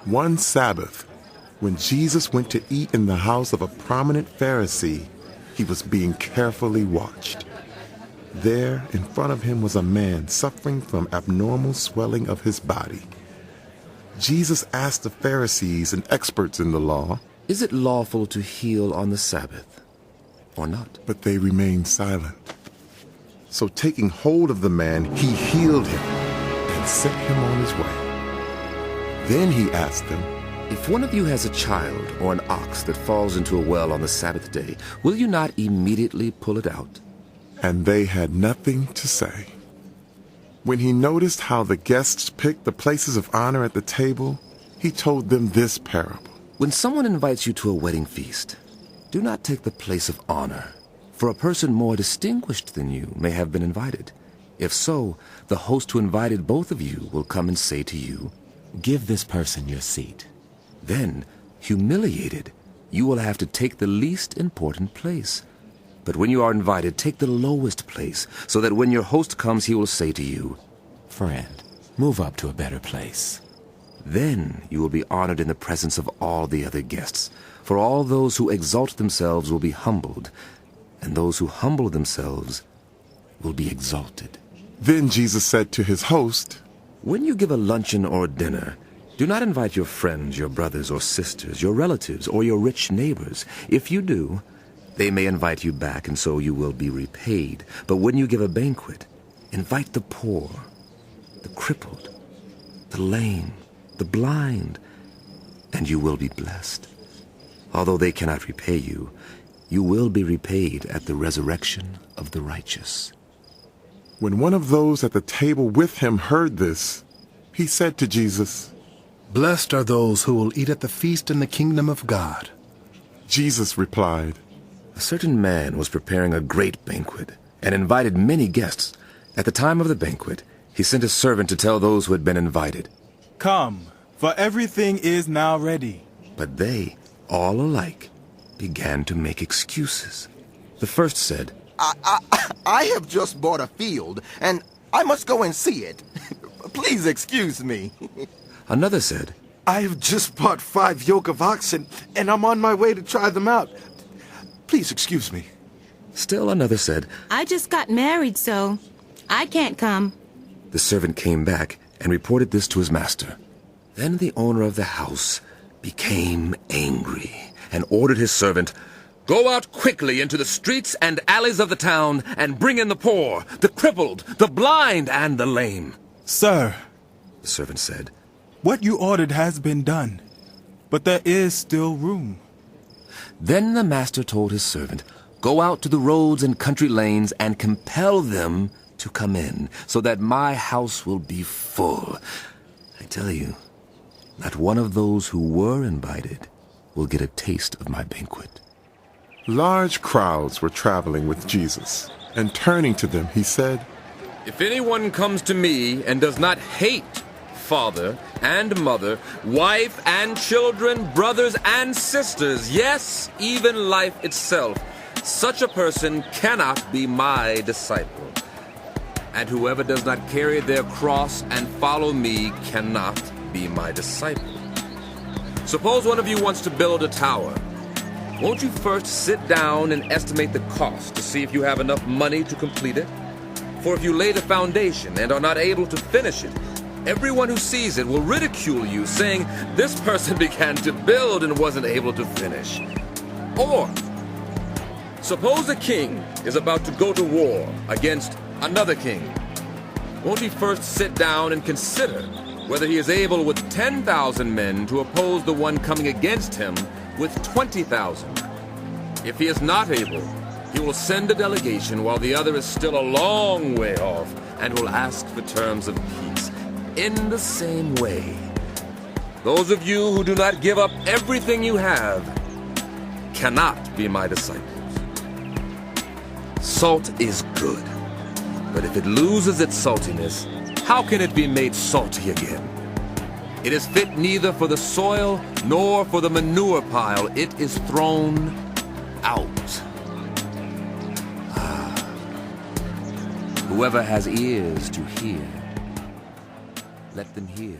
One Sabbath, when Jesus went to eat in the house of a prominent Pharisee, he was being carefully watched. There, in front of him was a man suffering from abnormal swelling of his body. Jesus asked the Pharisees and experts in the law, "Is it lawful to heal on the Sabbath or not?" but they remained silent. So taking hold of the man, he healed him and sent him on his way. Then he asked them, "If one of you has a child or an ox that falls into a well on the Sabbath day, will you not immediately pull it out?" and they had nothing to say. When he noticed how the guests picked the places of honor at the table, he told them this parable. When someone invites you to a wedding feast, do not take the place of honor, for a person more distinguished than you may have been invited. If so, the host who invited both of you will come and say to you, "Give this person your seat." Then, humiliated, you will have to take the least important place. But when you are invited, take the lowest place, so that when your host comes, he will say to you, "Friend, move up to a better place." Then you will be honored in the presence of all the other guests. For all those who exalt themselves will be humbled, and those who humble themselves will be exalted. Then Jesus said to his host, When you give a luncheon or a dinner, do not invite your friends, your brothers or sisters, your relatives, or your rich neighbors. If you do, they may invite you back, and so you will be repaid. But when you give a banquet, invite the poor, the crippled, the lame, the blind, and you will be blessed. Although they cannot repay you, you will be repaid at the resurrection of the righteous. When one of those at the table with him heard this, he said to Jesus, "Blessed are those who will eat at the feast in the kingdom of God." Jesus replied, A certain man was preparing a great banquet and invited many guests. At the time of the banquet, he sent a servant to tell those who had been invited. "Come, for everything is now ready." But they, all alike, began to make excuses. The first said, I have just bought a field, and I must go and see it. Please excuse me. Another said, "I have just bought 5 yoke of oxen, and I'm on my way to try them out. Please excuse me." Still another said, I just got married, so I can't come. The servant came back and reported this to his master. Then the owner of the house became angry and ordered his servant, Go out quickly into the streets and alleys of the town and bring in the poor, the crippled, the blind, and the lame. "Sir," The servant said, what you ordered has been done, but there is still room. Then the master told his servant, Go out to the roads and country lanes and compel them to come in, so that my house will be full. I tell you, not one of those who were invited will get a taste of my banquet. Large crowds were traveling with Jesus, and turning to them, he said, If anyone comes to me and does not hate father and mother, wife and children, brothers and sisters, yes, even life itself, such a person cannot be my disciple. And whoever does not carry their cross and follow me cannot be my disciple. Suppose one of you wants to build a tower. Won't you first sit down and estimate the cost to see if you have enough money to complete it? For if you lay the foundation and are not able to finish it, everyone who sees it will ridicule you, saying, This person began to build and wasn't able to finish. Or, suppose a king is about to go to war against another king. Won't he first sit down and consider whether he is able with 10,000 men to oppose the one coming against him with 20,000? If he is not able, he will send a delegation while the other is still a long way off and will ask for terms of peace. In the same way, those of you who do not give up everything you have cannot be my disciples. Salt is good, but if it loses its saltiness, how can it be made salty again? It is fit neither for the soil nor for the manure pile. It is thrown out. Whoever has ears to hear, let them hear.